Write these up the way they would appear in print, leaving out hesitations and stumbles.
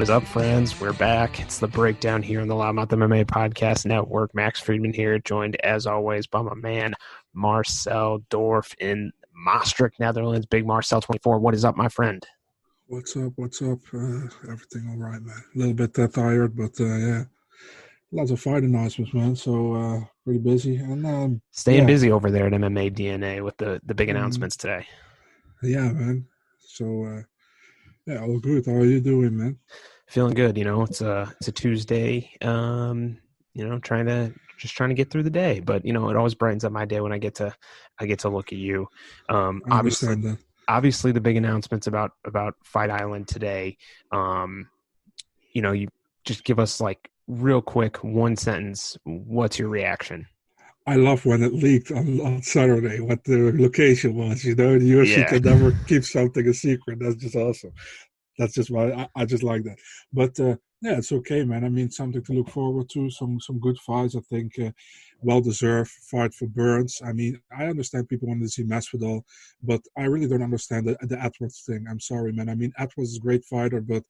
is up, friends? We're back. It's the breakdown here on the Loudmouth MMA Podcast Network. Max Friedman here, joined as always by my man Marcel Dorf in Maastricht, Netherlands. Big Marcel 24. What is up, my friend? What's up? Everything all right, man. A little bit tired, but yeah. Lots of fight announcements, man. So pretty busy. And Staying busy over there at MMA DNA with the big announcements today. Yeah, man. So yeah, all good. How are you doing, man? Feeling good. It's a Tuesday. Trying to get through the day. But it always brightens up my day when I get to look at you. I understand that. Obviously, the big announcements about Fight Island today. You just give us like real quick, one sentence. What's your reaction? I love when it leaked on Saturday what the location was. The UFC can never keep something a secret. That's just awesome. That's just why I just like that. But yeah, it's okay, man. I mean, something to look forward to. Some good fights. I think well-deserved fight for Burns. I mean, I understand people wanted to see Masvidal, but I really don't understand the Edwards thing. I'm sorry, man. I mean, Edwards is a great fighter, but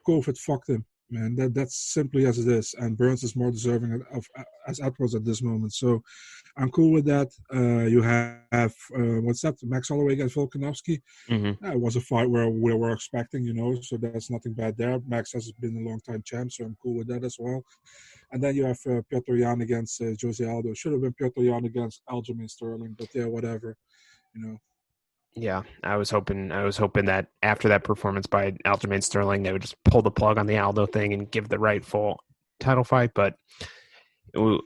COVID fucked him, man. That's simply as it is. And Burns is more deserving of as Edwards at this moment. So I'm cool with that. You have what's that? Max Holloway against Volkanovski. Mm-hmm. It was a fight where we were expecting, so there's nothing bad there. Max has been a long-time champ, so I'm cool with that as well. And then you have Petr Yan against Jose Aldo. Should have been Petr Yan against Aljamain Sterling, but yeah, whatever, Yeah, I was hoping that after that performance by Aljamain Sterling, they would just pull the plug on the Aldo thing and give the rightful title fight, but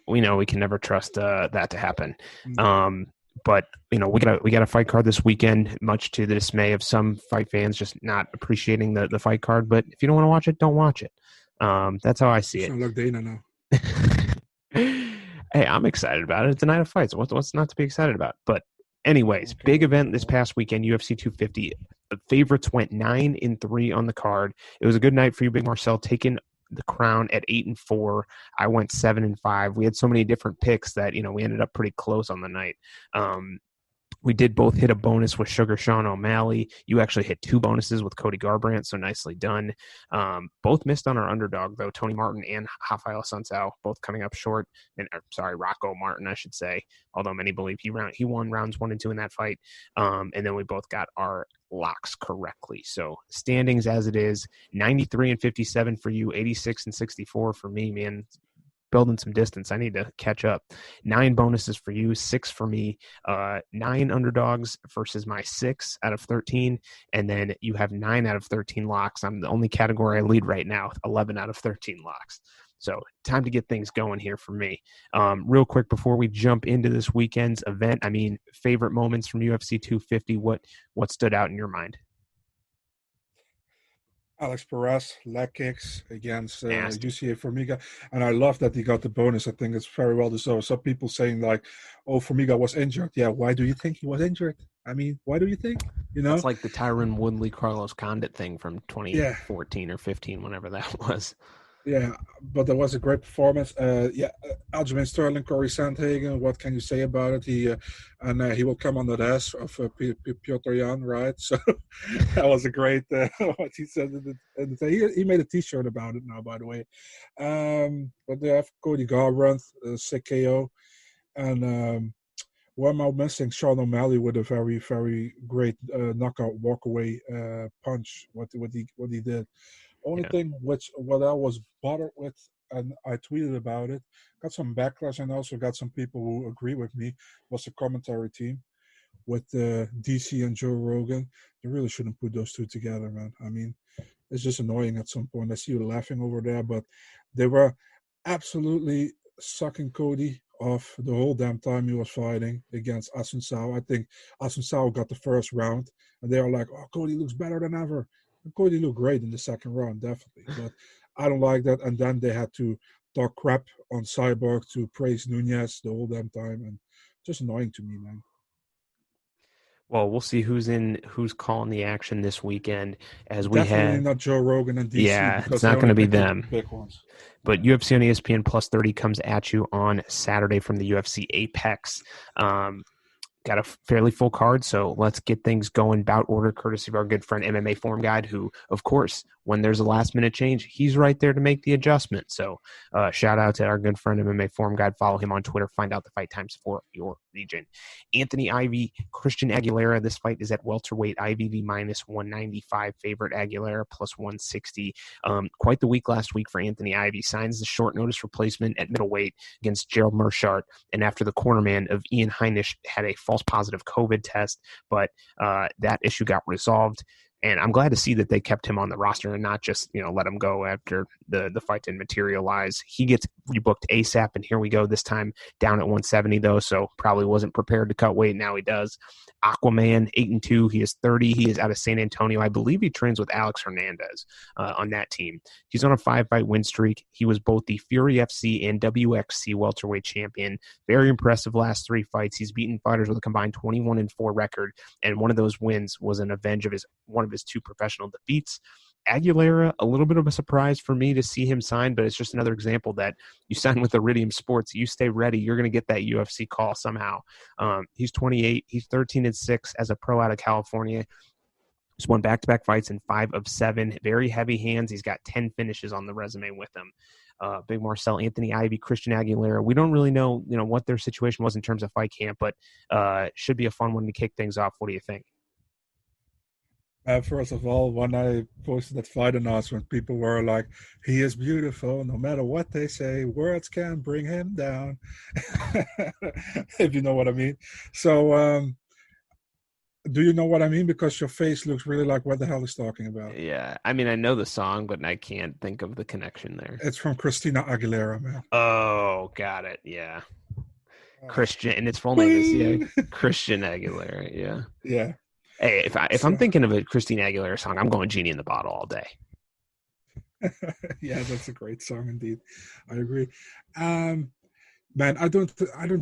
we know we can never trust that to happen. Mm-hmm. But we got a fight card this weekend, much to the dismay of some fight fans just not appreciating the fight card. But if you don't want to watch it, don't watch it. That's how I see it. Sound like Dana now. Hey, I'm excited about it. It's a night of fights. What's not to be excited about? But anyways, Okay. Big event this past weekend, UFC 250. The favorites went 9-3 on the card. It was a good night for you, Big Marcel, taking the crown at 8-4. I went 7-5. We had so many different picks that we ended up pretty close on the night. We did both hit a bonus with Sugar Sean O'Malley. You actually hit two bonuses with Cody Garbrandt, so nicely done. Both missed on our underdog, though. Tony Martin and Rafael Sunsao both coming up short. Rocco Martin, I should say, although many believe he won rounds 1 and 2 in that fight. And then we both got our locks correctly. So standings as it is, 93-57 for you, 86-64 for me, man. Building some distance. I need to catch up. 9 bonuses for you, 6 for me, 9 underdogs versus my 6 out of 13. And then you have 9 out of 13 locks. I'm the only category I lead right now, 11 out of 13 locks. So time to get things going here for me. Real quick before we jump into this weekend's event, favorite moments from UFC 250, what stood out in your mind? Alex Perez, leg kicks against UCA Formiga. And I love that he got the bonus. I think it's very well deserved. Some people saying like, oh, Formiga was injured. Yeah, why do you think he was injured? I mean, why do you think? That's like the Tyron Woodley, Carlos Condit thing from 2014 or 15, whenever that was. Yeah, but that was a great performance. Aljamain Sterling, Corey Sandhagen. What can you say about it? He will come on the ass of Petr Yan, right? So that was a great what he said. He made a T-shirt about it now, by the way. But they have Cody Garbrandt, sick KO, and one more missing, Sean O'Malley with a very very great knockout walkaway punch. What he did. Only thing what I was bothered with, and I tweeted about it, got some backlash, and also got some people who agree with me, was the commentary team with DC and Joe Rogan. They really shouldn't put those two together, man. I mean, it's just annoying at some point. I see you laughing over there, but they were absolutely sucking Cody off the whole damn time he was fighting against Asuncao. I think Asuncao got the first round, and they are like, oh, Cody looks better than ever. Cody looked great in the second round, definitely. But I don't like that. And then they had to talk crap on Cyborg to praise Nunez the whole damn time. And just annoying to me, man. Well, we'll see who's calling the action this weekend. As we Definitely not Joe Rogan and DC. Yeah, because it's not going to be them. Big ones. But UFC on ESPN Plus 30 comes at you on Saturday from the UFC Apex. Got a fairly full card, so let's get things going. Bout order courtesy of our good friend MMA Form Guide, who, of course, when there's a last-minute change, he's right there to make the adjustment. So shout out to our good friend MMA Forum Guide. Follow him on Twitter. Find out the fight times for your region. Anthony Ivy, Christian Aguilera. This fight is at welterweight. IVV minus 195. Favorite Aguilera plus 160. Quite the week last week for Anthony Ivy. Signs the short notice replacement at middleweight against Gerald Meerschaert. And after the cornerman of Ian Heinisch had a false positive COVID test, but that issue got resolved. And I'm glad to see that they kept him on the roster and not just, let him go after the fight didn't materialize. He gets rebooked ASAP, and here we go, this time down at 170, though, so probably wasn't prepared to cut weight. Now he does. Aquaman, 8-2. He is 30. He is out of San Antonio. I believe he trains with Alex Hernandez on that team. He's on a 5-fight win streak. He was both the Fury FC and WXC welterweight champion. Very impressive last 3 fights. He's beaten fighters with a combined 21-4 record, and one of those wins was an avenge of one of his 2 professional defeats. Aguilera, a little bit of a surprise for me to see him sign, but it's just another example that you sign with Iridium Sports, you stay ready, you're going to get that UFC call somehow. He's 28. He's 13-6 as a pro out of California. He's won back-to-back fights in 5 of 7. Very heavy hands. He's got 10 finishes on the resume with him. Big Marcel, Anthony Ivy, Christian Aguilera. We don't really know, what their situation was in terms of fight camp, but should be a fun one to kick things off. What do you think? First of all, when I posted that fight announcement, people were like, he is beautiful. No matter what they say, words can't bring him down. If you know what I mean. So do you know what I mean? Because your face looks really like what the hell is talking about. Yeah. I mean, I know the song, but I can't think of the connection there. It's from Christina Aguilera, man. Oh, got it. Yeah. Christian. And its full name is Christian Aguilera. Yeah. Yeah. Hey, if I'm thinking of a Christina Aguilera song, I'm going Genie in the Bottle all day. Yeah, that's a great song indeed. I agree. Man, I don't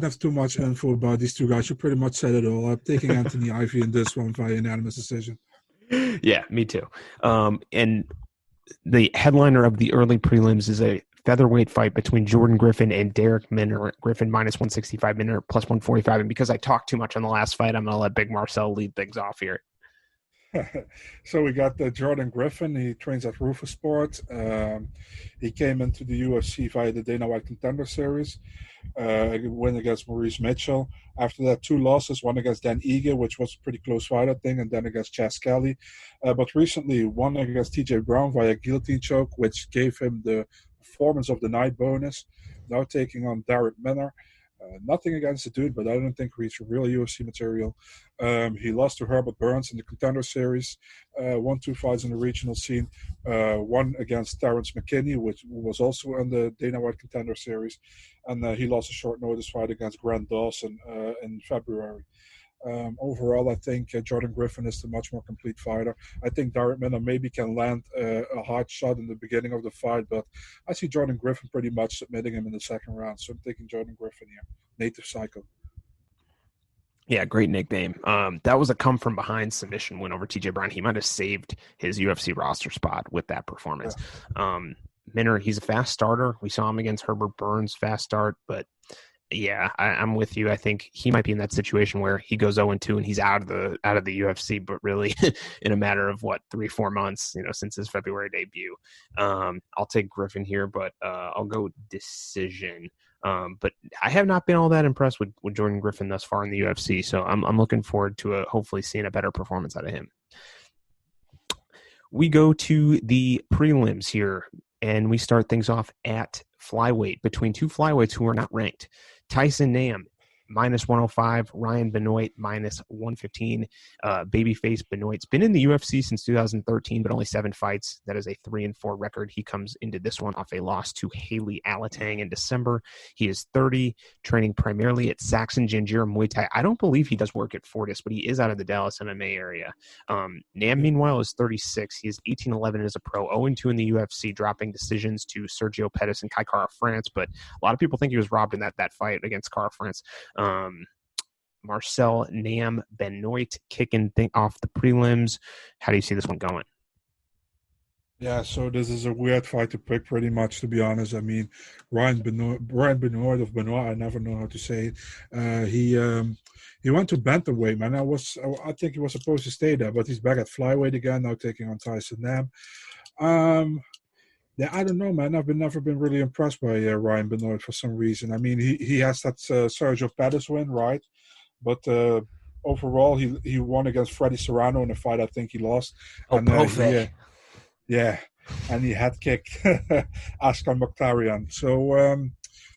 have too much info about these 2 guys. You pretty much said it all. I'm taking Anthony Ivy in this one via unanimous decision. Yeah, me too. And the headliner of the early prelims is a featherweight fight between Jordan Griffin and Derek Minner. Griffin minus 165, Minner plus 145. And because I talked too much on the last fight, I'm going to let Big Marcel lead things off here. So we got Jordan Griffin. He trains at Rufus Sport. He came into the UFC via the Dana White Contender Series. Win against Maurice Mitchell. After that, 2 losses, one against Dan Ige, which was a pretty close fight, I think, and then against Chas Kelly. But recently, one against TJ Brown via guillotine choke, which gave him the performance of the night bonus. Now taking on Darren Minner. Nothing against the dude, but I don't think he's real UFC material. He lost to Herbert Burns in the Contender Series. Won 2 fights in the regional scene. One against Terrence McKinney, which was also in the Dana White Contender Series. And he lost a short notice fight against Grant Dawson in February. Overall, I think Jordan Griffin is the much more complete fighter. I think Darren Minner maybe can land a hard shot in the beginning of the fight, but I see Jordan Griffin pretty much submitting him in the second round. So I'm taking Jordan Griffin here. Native Psycho. Yeah, great nickname. That was a come-from-behind submission win over TJ Brown. He might have saved his UFC roster spot with that performance. Yeah. Minner, he's a fast starter. We saw him against Herbert Burns, fast start, but yeah, I'm with you. I think he might be in that situation where he goes 0-2 and he's out of the UFC, but really in a matter of 3-4 months, since his February debut. I'll take Griffin here, but I'll go decision. But I have not been all that impressed with Jordan Griffin thus far in the UFC, so I'm looking forward to hopefully seeing a better performance out of him. We go to the prelims here, and we start things off at flyweight between 2 flyweights who are not ranked. Tyson Nam, minus 105. Ryan Benoit, minus 115. Babyface Benoit's been in the UFC since 2013, but only 7 fights. That is a 3-4 record. He comes into this one off a loss to Haley Alatang in December. He is 30, training primarily at Saxon Janjira Muay Thai. I don't believe he does work at Fortis, but he is out of the Dallas MMA area. Nam, meanwhile, is 36. He is 18-11 as a pro, 0-2 in the UFC, dropping decisions to Sergio Pettis and Kai Kara France, but a lot of people think he was robbed in that fight against Kara France. Marcel, Nam, Benoit kicking off the prelims. How do you see this one going? Yeah, so this is a weird fight to pick, pretty much, to be honest. I mean, Ryan Benoit of Benoit, I never know how to say it. He went to bantamweight, man. I think he was supposed to stay there, but he's back at flyweight again, now taking on Tyson Nam. Um, yeah, I don't know, man. I've never been really impressed by Ryan Benoit for some reason. I mean, he has that Sergio Pettis win, right? But overall, he won against Freddie Serrano in a fight I think he lost, Oh, and Profe. yeah, and he had kicked Ashkan Mokhtarian. So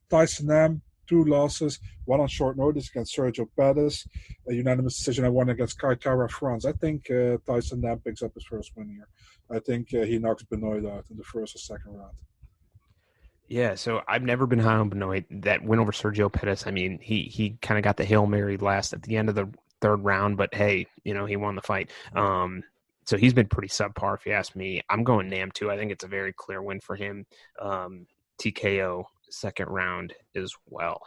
Tyson Nam, 2 losses, one on short notice against Sergio Pettis, a unanimous decision, and one against Kai Kara France. I think Tyson Nam picks up his first win here. I think he knocks Benoit out in the first or second round. Yeah, so I've never been high on Benoit. That win over Sergio Pettis, I mean, he kind of got the Hail Mary last at the end of the third round, but hey, he won the fight. So he's been pretty subpar, if you ask me. I'm going Nam too. I think it's a very clear win for him. TKO second round as well.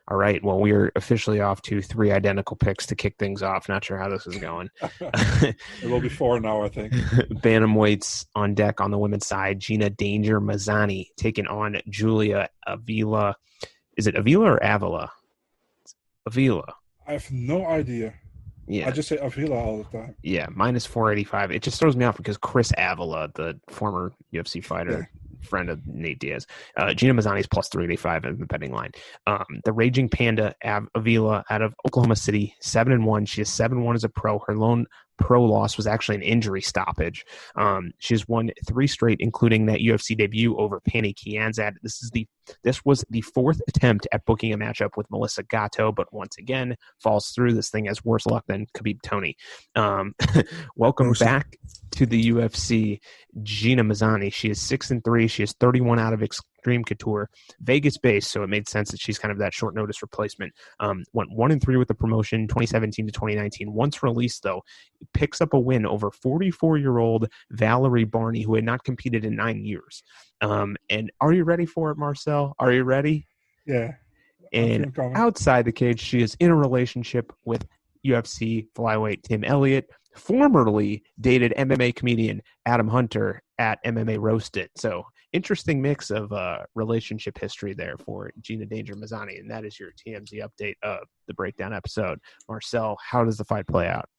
All right. Well, we are officially off to 3 identical picks to kick things off. Not sure how this is going. It will be 4 now, I think. Bantamweights on deck on the women's side. Gina Danger Mazzani taking on Julia Avila. Is it Avila or Avila? It's Avila. I have no idea. Yeah. I just say Avila all the time. Yeah, minus 485. It just throws me off because Chris Avila, the former UFC fighter, friend of Nate Diaz, Gina Mazzani is plus 385 in the betting line. The Raging Panda Avila out of Oklahoma City, 7-1. She is 7-1 as a pro. Her lone pro loss was actually an injury stoppage. She has won 3 straight, including that UFC debut over Pani Kianzad. This was the 4th attempt at booking a matchup with Melissa Gatto, but once again falls through. This thing has worse luck than Khabib Tony. Welcome back to the UFC, Gina Mazzani. She is 6-3. She is 31 out of Extreme Couture, Vegas based, so it made sense that she's kind of that short notice replacement. Went 1-3 with the promotion 2017 to 2019. Once released, though, picks up a win over 44-year-old Valerie Barney, who had not competed in 9 years. And are you ready for it, Marcel? Are you ready? Yeah. And outside the cage, she is in a relationship with UFC flyweight Tim Elliott, formerly dated MMA comedian Adam Hunter at MMA Roasted. So interesting mix of relationship history there for Gina Danger Mazzani. And that is your TMZ update of the breakdown episode. Marcel, how does the fight play out?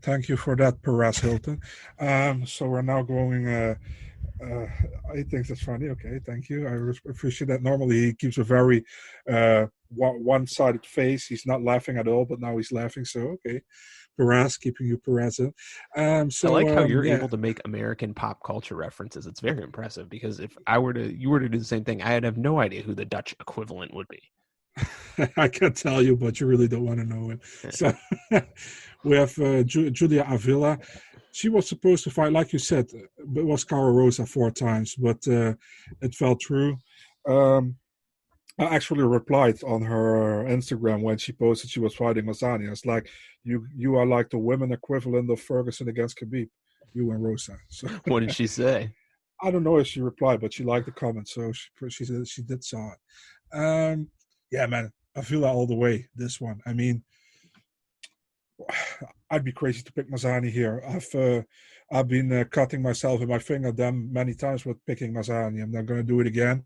Thank you for that, Perez Hilton. So we're now going... I think that's funny. Okay, thank you. I appreciate that. Normally, he keeps a very one-sided face. He's not laughing at all, but now he's laughing. So, okay, Perez, keeping you Perez in. So, I like how you're able to make American pop culture references. It's very impressive because if you were to do the same thing, I'd have no idea who the Dutch equivalent would be. I can't tell you, but you really don't want to know it. So, we have Julia Avila. She was supposed to fight, like you said, it was Cara Rosa 4 times, but it fell through. I actually replied on her Instagram when she posted she was fighting Mazzani. I was like, you are like the women equivalent of Ferguson against Khabib, you and Rosa. So, what did she say? I don't know if she replied, but she liked the comment, so she said she did saw it. Yeah, man, Avila all the way, this one. I mean, I'd be crazy to pick Mazzani here. I've been cutting myself in my finger damn many times with picking Mazzani. I'm not going to do it again.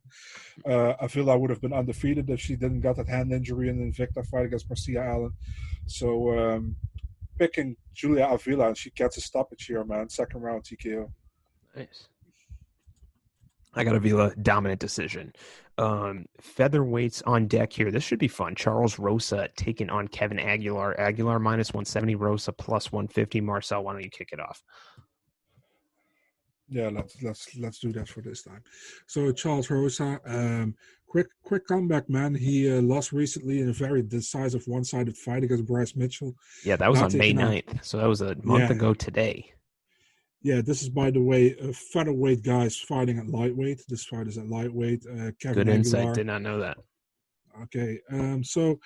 I feel I would have been undefeated if she didn't got that hand injury in the Invicta fight against Marcia Allen. So picking Julia Avila, and she gets a stoppage here, man. Second round TKO. Nice. I got Avila, dominant decision. Featherweights on deck here. This should be fun. Charles Rosa taking on Kevin Aguilar. Aguilar minus 170, Rosa plus 150. Marcel, why don't you kick it off? Yeah, let's do that for this time. So Charles Rosa, quick comeback, man. He lost recently in a very decisive one-sided fight against Bryce Mitchell. Yeah, that was on May 9th. So that was a month ago today. Yeah, this is, by the way, featherweight guys fighting at lightweight. This fight is at lightweight. Kevin Good insight. Aguilar. Did not know that. Okay. So,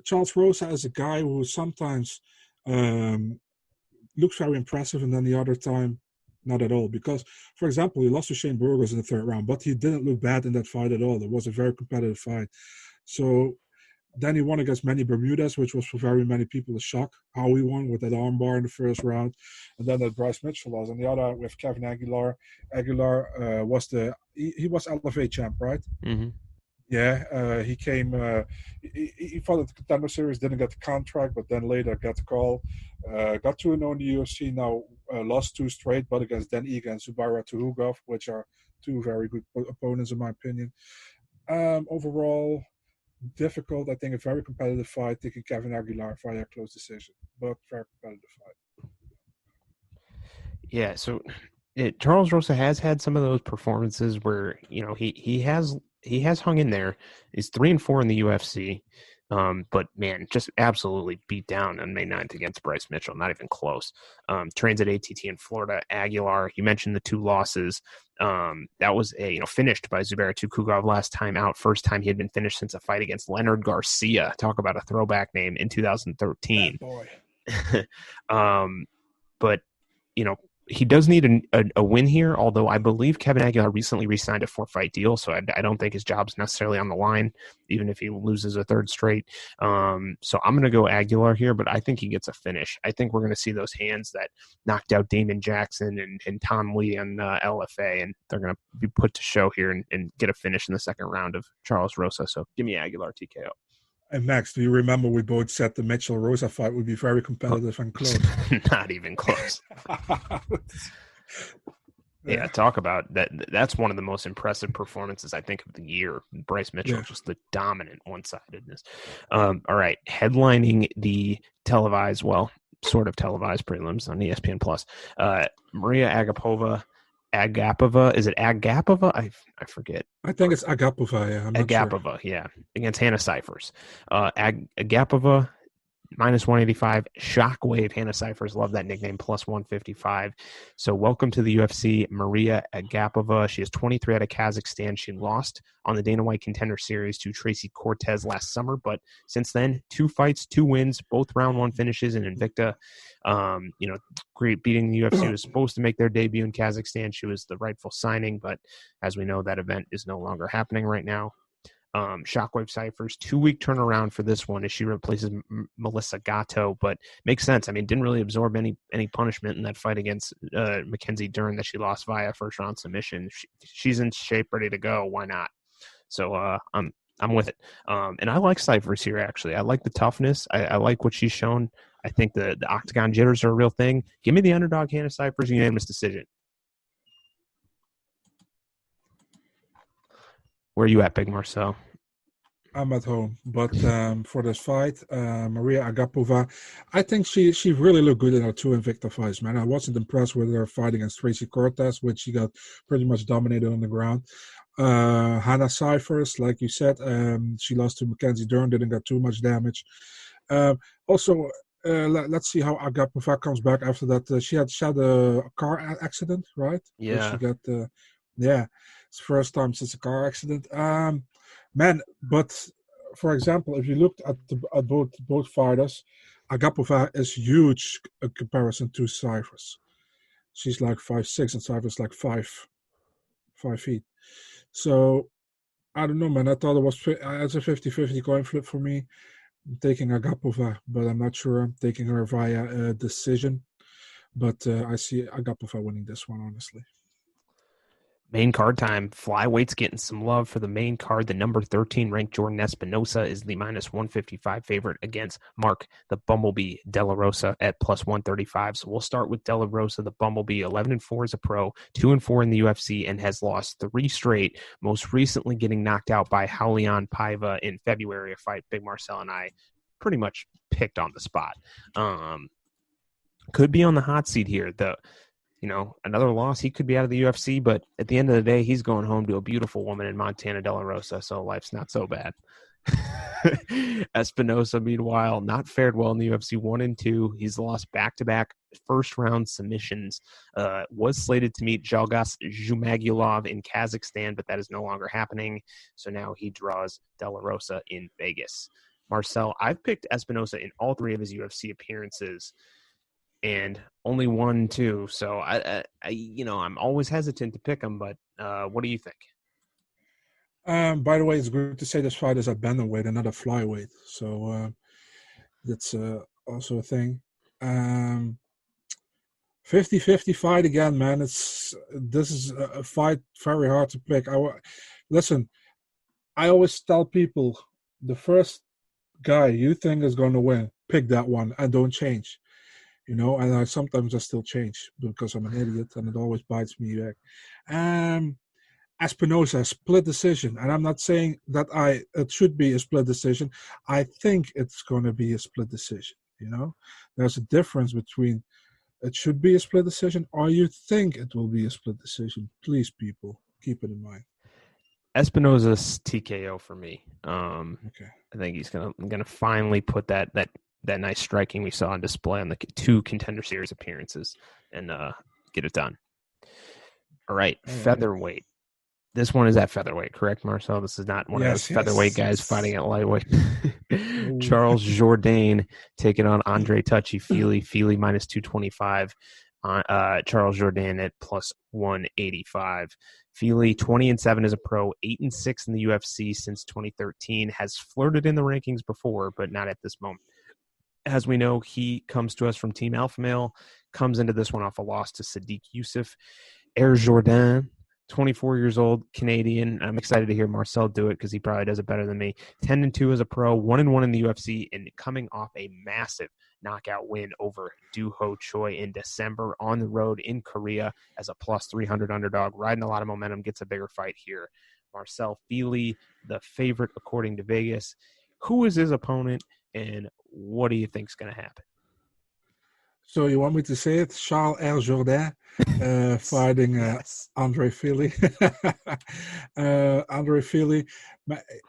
Charles Rosa is a guy who sometimes looks very impressive, and then the other time, not at all. Because, for example, he lost to Shane Burgos in the 3rd round, but he didn't look bad in that fight at all. It was a very competitive fight. So then he won against Manny Bermudez, which was for very many people a shock how he won with that armbar in the 1st round. And then that Bryce Mitchell loss. And the other with Kevin Aguilar. Aguilar was he was LFA champ, right? Mm-hmm. He came. He fought at the Contender Series, didn't get the contract, but then later got the call. Got 2-0 in the UFC. Now lost 2 straight, but against Dan Ige and Zubaira Tuhugov, which are 2 very good opponents in my opinion. Overall, difficult. I think a very competitive fight. Taking Kevin Aguilar via close decision, but very competitive fight. Yeah, so Charles Rosa has had some of those performances where he has hung in there. He's 3-4 in the UFC, but man, just absolutely beat down on May 9th against Bryce Mitchell. Not even close. Trains at ATT in Florida. Aguilar, you mentioned the 2 losses. That was finished by Zubaira Tukhugov last time out. First time he had been finished since a fight against Leonard Garcia. Talk about a throwback name in 2013. That boy. But he does need a win here, although I believe Kevin Aguilar recently re-signed a 4-fight deal, so I don't think his job's necessarily on the line, even if he loses a 3rd straight. So I'm going to go Aguilar here, but I think he gets a finish. I think we're going to see those hands that knocked out Damon Jackson and Tom Lee on LFA, and they're going to be put to show here and get a finish in the 2nd round of Charles Rosa. So give me Aguilar TKO. And Max, do you remember we both said the Mitchell-Rosa fight would be very competitive and close? Not even close. Yeah, talk about that. That's one of the most impressive performances, I think, of the year. Bryce Mitchell, just the dominant one-sidedness. All right, headlining the televised, sort of televised prelims on ESPN+. Maria Agapova. Is it Agapova? I forget. I think it's Agapova, yeah. I'm not Agapova, sure. Yeah. Against Hannah Cyphers. Agapova, -185. Shockwave, Hannah Cyphers. Love that nickname, +155. So welcome to the UFC, Maria Agapova. She is 23 out of Kazakhstan. She lost on the Dana White Contender Series to Tracy Cortez last summer, but since then, 2 fights, 2 wins, both round 1 finishes in Invicta. Great beating the UFC. Was supposed to make their debut in Kazakhstan. She was the rightful signing, but as we know, that event is no longer happening right now. Shockwave Cyphers, 2-week turnaround for this one as she replaces Melissa Gatto, but makes sense. I mean, didn't really absorb any punishment in that fight against Mackenzie Dern that she lost via 1st round submission. She's in shape, ready to go. Why not? So I'm with it. And I like Cyphers here, actually. I like the toughness. I like what she's shown. I think the octagon jitters are a real thing. Give me the underdog, Hannah Cyphers, unanimous decision. Where are you at, Big Marcel? I'm at home, but for this fight, Maria Agapova, I think she really looked good in her 2 Invicta fights, man. I wasn't impressed with her fight against Tracy Cortez, which she got pretty much dominated on the ground. Hannah Cyphers, like you said, she lost to Mackenzie Dern, didn't get too much damage. Let's see how Agapova comes back after that. She had a car accident, right? Yeah. She got, it's the first time since a car accident. Man, but for example, if you looked at both fighters, Agapova is huge in comparison to Cyphers. She's like 5'6", and Cyphers like 5 feet. So I don't know, man. I thought it's a 50-50 coin flip for me. I'm taking Agapova, but I'm not sure. I'm taking her via decision. But I see Agapova winning this one, honestly. Main card time. Flyweights getting some love for the main card. The number 13 ranked Jordan Espinosa is the -155 favorite against Mark the Bumblebee De La Rosa at +135. So we'll start with De La Rosa, the Bumblebee, 11-4 as a pro, 2-4 in the UFC, and has lost 3 straight, most recently getting knocked out by Raulian Paiva in February, a fight Big Marcel and I pretty much picked on the spot. Could be on the hot seat here, though. Another loss, he could be out of the UFC, but at the end of the day, he's going home to a beautiful woman in Montana, De La Rosa, so life's not so bad. Espinosa, meanwhile, not fared well in the UFC 1-2. He's lost back-to-back first-round submissions. Was slated to meet Jalgas Zhumagulov in Kazakhstan, but that is no longer happening, so now he draws De La Rosa in Vegas. Marcel, I've picked Espinosa in all 3 of his UFC appearances, and only 1, 2. So I'm always hesitant to pick him, but what do you think? By the way, it's good to say this fight is at bantamweight and not a flyweight. So that's also a thing. 50-50 fight again, man. This is a fight very hard to pick. Listen, I always tell people, the first guy you think is going to win, pick that one and don't change. And I sometimes I still change because I'm an idiot and it always bites me back. Espinosa, split decision. And I'm not saying that it should be a split decision. I think it's going to be a split decision. There's a difference between it should be a split decision or you think it will be a split decision. Please, people, keep it in mind. Espinosa's TKO for me. Okay. I think he's gonna finally put that nice striking we saw on display on the 2 Contender Series appearances and get it done. All right, featherweight. This one is at featherweight, correct, Marcel? This is not one of those featherweight guys fighting at lightweight. Charles Jourdain taking on Andre Touchy-Fili. Fili minus 225. Charles Jourdain at plus 185. Fili 20-7 as a pro, 8-6 in the UFC since 2013. Has flirted in the rankings before, but not at this moment. As we know, he comes to us from Team Alpha Male, comes into this one off a loss to Sadiq Youssef. Air Jourdain, 24 years old, Canadian. I'm excited to hear Marcel do it because he probably does it better than me. 10-2 as a pro, 1-1 in the UFC, and coming off a massive knockout win over Doo Ho Choi in December on the road in Korea as a plus 300 underdog. Riding a lot of momentum, gets a bigger fight here. Marcel Fili, the favorite according to Vegas. Who is his opponent, and what do you think is going to happen? So you want me to say it? Charles R. Jourdain fighting Andre Fili. Andre Fili,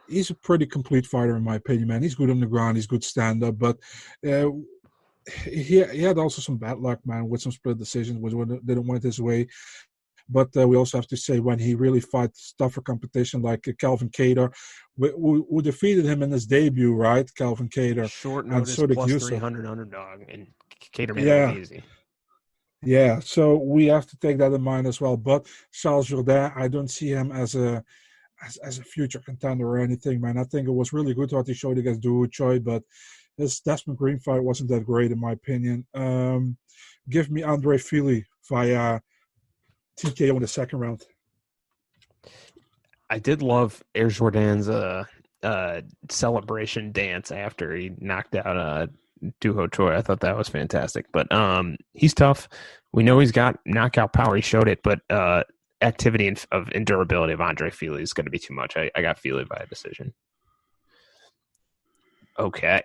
he's a pretty complete fighter in my opinion, man. He's good on the ground. He's good stand-up, but he had also some bad luck, man, with some split decisions, which didn't went his way. But we also have to say when he really fights tougher competition like Calvin Kattar, who defeated him in his debut, right? Calvin Kattar. Short notice, plus 300 underdog, and Kattar made it look easy. Yeah, so we have to take that in mind as well. But Charles Jourdain, I don't see him as a future contender or anything, man. I think it was really good what he showed against Doo Ho Choi, but his Desmond Green fight wasn't that great in my opinion. Give me Andre Fili via TKO in the second round. I did love Air Jourdain's celebration dance after he knocked out Doo Ho Choi. I thought that was fantastic. But he's tough. We know he's got knockout power. He showed it. But activity and durability of Andre Fili is going to be too much. I got Fili by a decision. Okay.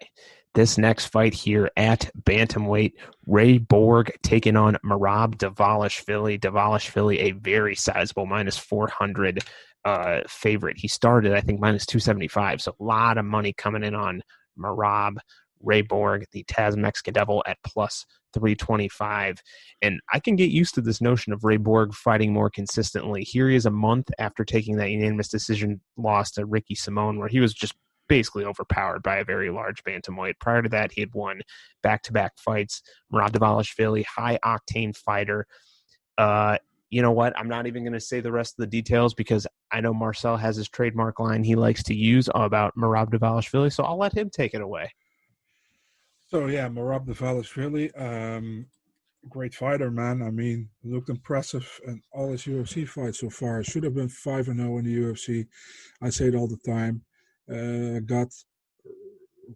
This next fight here at bantamweight, Ray Borg taking on Merab Dvalishvili. Dvalishvili, a very sizable minus 400 favorite. He started, I think, minus 275. So a lot of money coming in on Merab. Ray Borg, the Taz Mexican Devil, at plus 325. And I can get used to this notion of Ray Borg fighting more consistently. Here he is a month after taking that unanimous decision loss to Ricky Simon, where he was just basically overpowered by a very large bantamweight. Prior to that, he had won back-to-back fights. Merab Dvalishvili, high-octane fighter. You know what? I'm not even going to say the rest of the details because I know Marcel has his trademark line he likes to use about Merab Dvalishvili, so I'll let him take it away. So, yeah, Merab Dvalishvili, great fighter, man. I mean, looked impressive in all his UFC fights so far. Should have been 5-0 in the UFC. I say it all the time. Got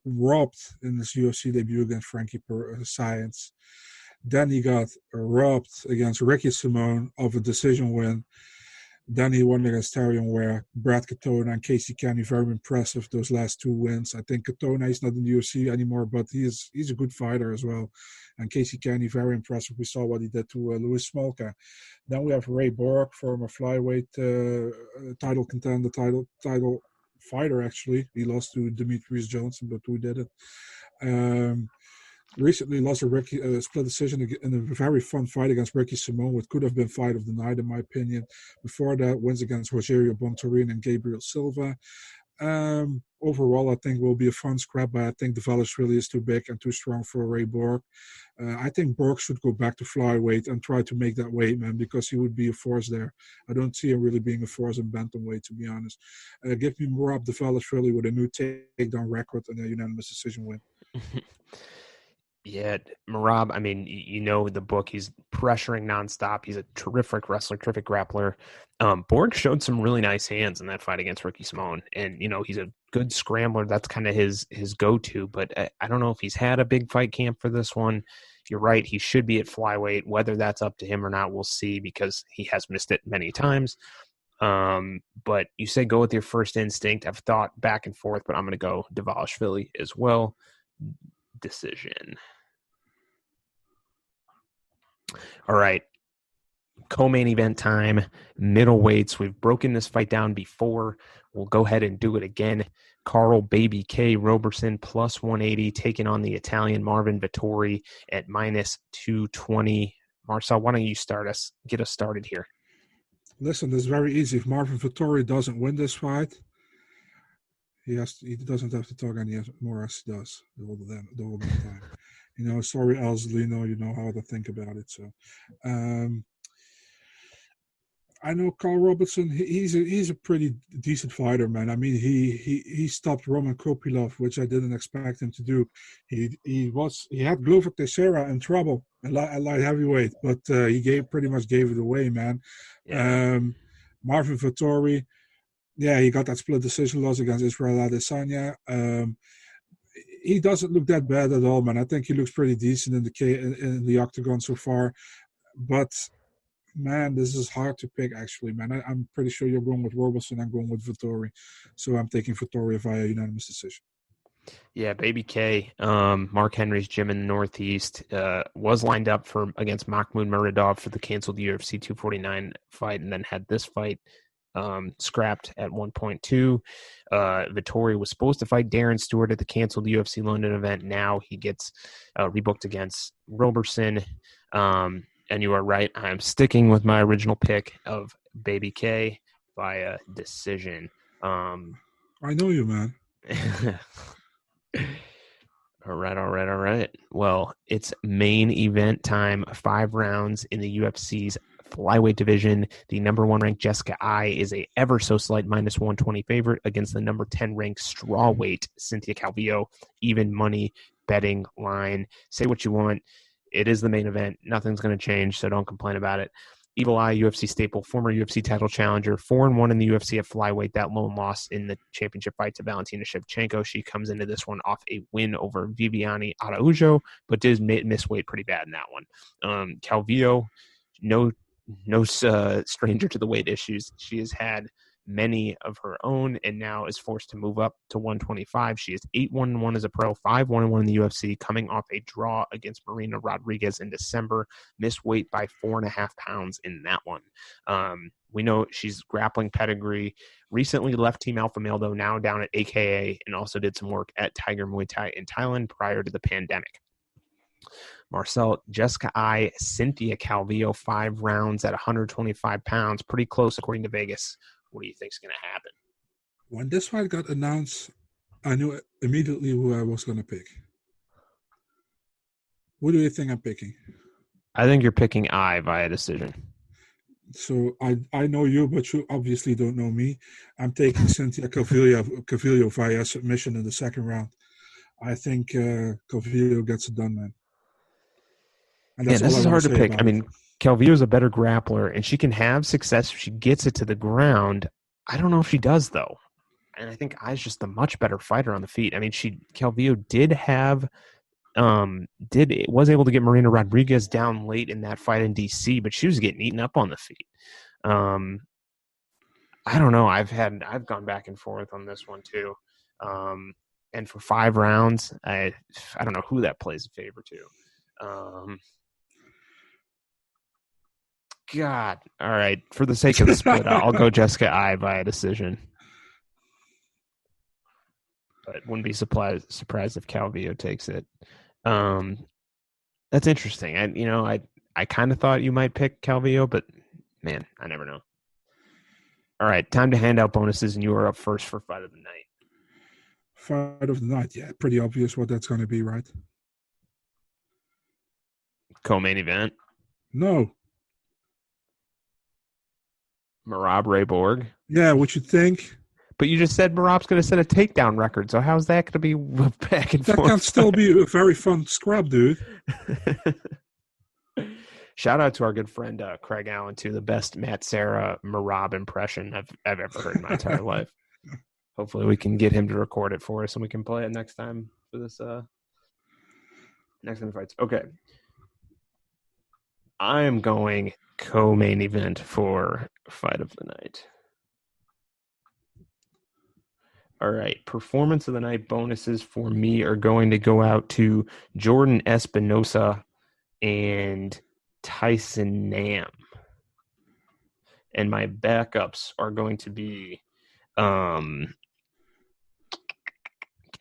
robbed in his UFC debut against Frankie Science. Then he got robbed against Ricky Simon of a decision win. Then he won against Tyrion Ware, Brad Katona, and Casey Kenny. Very impressive, those last 2 wins. I think Katona is not in the UFC anymore, but he's a good fighter as well. And Casey Kenny, very impressive. We saw what he did to Louis Smolka. Then we have Ray Borg, former flyweight title contender, title fighter, actually. He lost to Demetrius Johnson, but who did it? Recently lost a split decision in a very fun fight against Ricky Simon, which could have been fight of the night, in my opinion. Before that, wins against Rogerio Bontorin and Gabriel Silva. Overall, I think will be a fun scrap, but I think Dvalishvili is too big and too strong for Ray Borg. I think Borg should go back to flyweight and try to make that weight, man, because he would be a force there. I don't see him really being a force in bantamweight, to be honest. Give me Merab Dvalishvili with a new takedown record and a unanimous decision win. Yeah, Marab, I mean, you know the book. He's pressuring nonstop. He's a terrific wrestler, terrific grappler. Borg showed some really nice hands in that fight against Ricky Simone, and he's a good scrambler. That's kind of his go-to. But I don't know if he's had a big fight camp for this one. You're right; he should be at flyweight. Whether that's up to him or not, we'll see because he has missed it many times. But you say go with your first instinct. I've thought back and forth, but I'm going to go Dvalishvili as well. Decision. All right. Co-main event time, middleweights. We've broken this fight down before. We'll go ahead and do it again. Carl Baby K Roberson plus 180 taking on the Italian Marvin Vettori at minus 220. Marcel, why don't you get us started here? Listen, it's very easy. If Marvin Vettori doesn't win this fight, he doesn't have to talk any more as he does the whole time. Sorry, Alzelino, you know how to think about it. So, I know Carl Robertson. He's a pretty decent fighter, man. I mean, he stopped Roman Kopylov, which I didn't expect him to do. He had Glover Teixeira in trouble at light heavyweight, but he pretty much gave it away, man. Yeah. Marvin Vettori, yeah, he got that split decision loss against Israel Adesanya. He doesn't look that bad at all, man. I think he looks pretty decent in the octagon so far, but. Man, this is hard to pick, actually, man. I'm pretty sure you're going with Robertson. I'm going with Vettori. So I'm taking Vettori via unanimous decision. Yeah, Baby K, Mark Henry's gym in the Northeast, was lined up against Mahmoud Muradov for the canceled UFC 249 fight and then had this fight scrapped at 1.2. Vettori was supposed to fight Darren Stewart at the canceled UFC London event. Now he gets rebooked against Robertson. And you are right. I'm sticking with my original pick of Baby K via decision. I know you, man. All right. Well, it's main event time. 5 rounds in the UFC's flyweight division. The number 1 ranked Jessica Ai is a ever so slight minus 120 favorite against the number 10 ranked strawweight Cynthia Calvillo. Even money betting line. Say what you want. It is the main event. Nothing's going to change, so don't complain about it. Evil Eye, UFC staple, former UFC title challenger, 4-1 in the UFC at flyweight. That lone loss in the championship fight to Valentina Shevchenko. She comes into this one off a win over Viviane Araújo, but did miss weight pretty bad in that one. Calvillo, no stranger to the weight issues. She has had many of her own and now is forced to move up to 125. She is 8-1-1 as a pro, 5-1-1 in the UFC, coming off a draw against Marina Rodriguez in December. Missed weight by 4.5 pounds in that one. We know she's grappling pedigree. Recently left Team Alpha Male, though, now down at AKA, and also did some work at Tiger Muay Thai in Thailand prior to the pandemic. Marcel, Jessica Ai, Cynthia Calvillo, 5 rounds at 125 pounds. Pretty close according to Vegas. What do you think is going to happen? When this fight got announced, I knew immediately who I was going to pick. What do you think I'm picking? I think you're picking Ai via decision. So I know you, but you obviously don't know me. I'm taking Cynthia Calvillo via submission in the second round. I think Calvillo gets it done, man. And this is hard to pick. I mean, Calvillo is a better grappler, and she can have success if she gets it to the ground. I don't know if she does, though. And I think Ai's just a much better fighter on the feet. I mean, Calvillo was able to get Marina Rodriguez down late in that fight in DC, but she was getting eaten up on the feet. I don't know. I've gone back and forth on this one too. And for 5 rounds, I don't know who that plays in favor to. God. All right. For the sake of the split, I'll go Jessica Ai by a decision. But wouldn't be surprised if Calvillo takes it. That's interesting. I kind of thought you might pick Calvillo, but man, I never know. All right, time to hand out bonuses, and you are up first for Fight of the Night. Fight of the Night, yeah, pretty obvious what that's going to be, right? Co-main event? No. Merab Ray Borg? Yeah, what you think? But you just said Marab's going to set a takedown record, so how's that going to be back and That forth? can still be a very fun scrap, dude. Shout out to our good friend Craig Allen, too, the best Matt Serra Marab impression I've ever heard in my entire life. Hopefully we can get him to record it for us and we can play it next time for this next time he fights. Okay. I am going co-main event for Fight of the Night. All right. Performance of the Night bonuses for me are going to go out to Jordan Espinosa and Tyson Nam. And my backups are going to be Kevin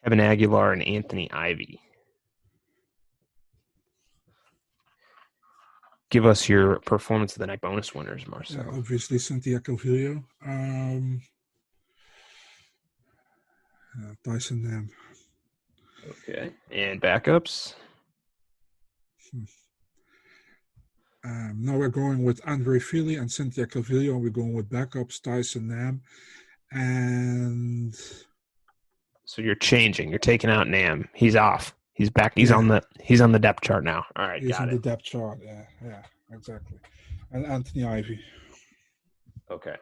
Aguilar and Anthony Ivy. Give us your performance of the night bonus winners, Marcel. Yeah, obviously, Cynthia Calvillo. Tyson Nam. Okay. And backups? Now we're going with Andre Fili and Cynthia Calvillo. We're going with backups, Tyson Nam. And so you're changing. You're taking out Nam. He's off. He's back. He's on the depth chart now. All right, he's got on it. the depth chart. Yeah, exactly. And Anthony Ivy. Okay.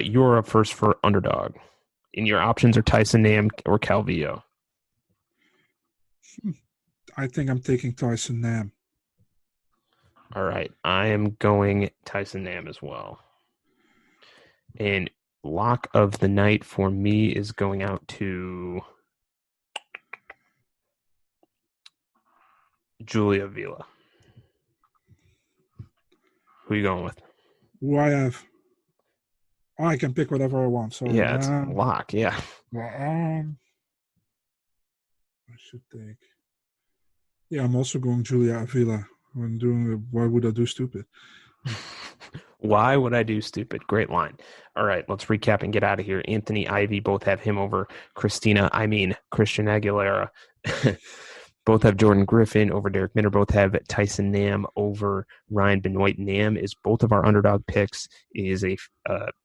You're up first for underdog. And your options are Tyson Nam or Calvillo. I think I'm taking Tyson Nam. All right. I am going Tyson Nam as well. And lock of the night for me is going out to Julia Vila. Who are you going with? Who I have? I can pick whatever I want. So yeah, it's a lock. Yeah. Well, I should take. Yeah, I'm also going Julia Avila. Why would I do stupid? Why would I do stupid? Great line. All right, let's recap and get out of here. Anthony Ivy, both have him over Christian Aguilera. Both have Jordan Griffin over Derek Minner. Both have Tyson Nam over Ryan Benoit. Nam is both of our underdog picks. Is a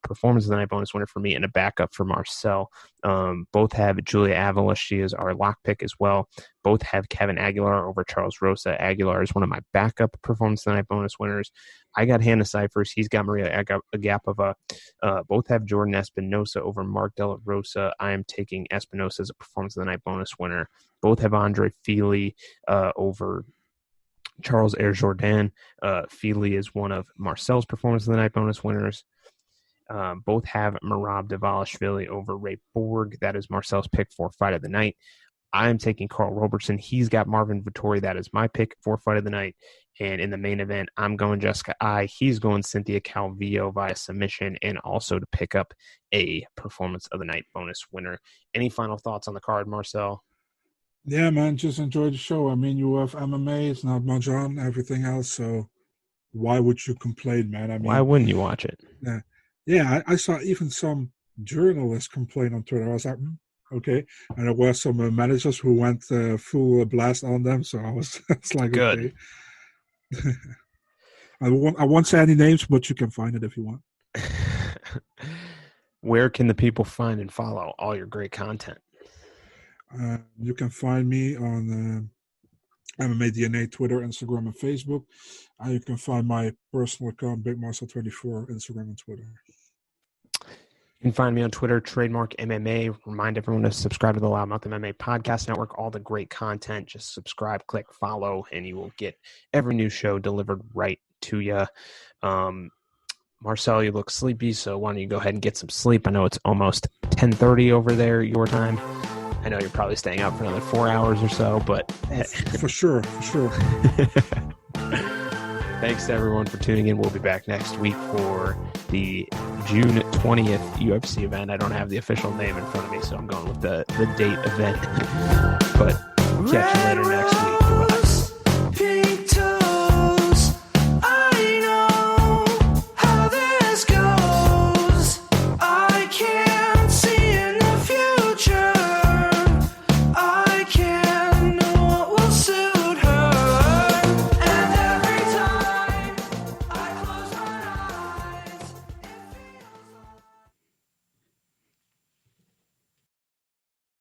performance of the night bonus winner for me and a backup for Marcel. Both have Julia Avila. She is our lock pick as well. Both have Kevin Aguilar over Charles Rosa. Aguilar is one of my backup performance of the night bonus winners. I got Hannah Cyphers. He's got Maria Agapova. Both have Jordan Espinosa over Mark De La Rosa. I am taking Espinosa as a performance of the night bonus winner. Both have Andre Fili over Charles Air Jordan. Fili is one of Marcel's performance of the night bonus winners. Both have Merab Dvalishvili over Ray Borg. That is Marcel's pick for Fight of the Night. I'm taking Carl Robertson. He's got Marvin Vittori. That is my pick for Fight of the Night. And in the main event, I'm going Jessica Ai. He's going Cynthia Calvillo via submission and also to pick up a performance of the night bonus winner. Any final thoughts on the card, Marcel? Yeah, man, just enjoy the show. I mean, you have MMA, it's not much on, everything else, so why would you complain, man? I mean, why wouldn't you watch it? Yeah, I saw even some journalists complain on Twitter. I was like, okay. And there were some managers who went full blast on them, so it's like, good. Okay. I won't say any names, but you can find it if you want. Where can the people find and follow all your great content? You can find me on MMA DNA, Twitter, Instagram, and Facebook. You can find my personal account, Big Marcel24, Instagram and Twitter. You can find me on Twitter, trademark MMA. Remind everyone to subscribe to the Loudmouth MMA Podcast Network. All the great content. Just subscribe, click, follow, and you will get every new show delivered right to you. Marcel, you look sleepy, so why don't you go ahead and get some sleep? I know it's almost 10:30 over there, your time. I know you're probably staying up for another 4 hours or so, but... For sure. Thanks to everyone for tuning in. We'll be back next week for the June 20th UFC event. I don't have the official name in front of me, so I'm going with the date event. But catch you later next week.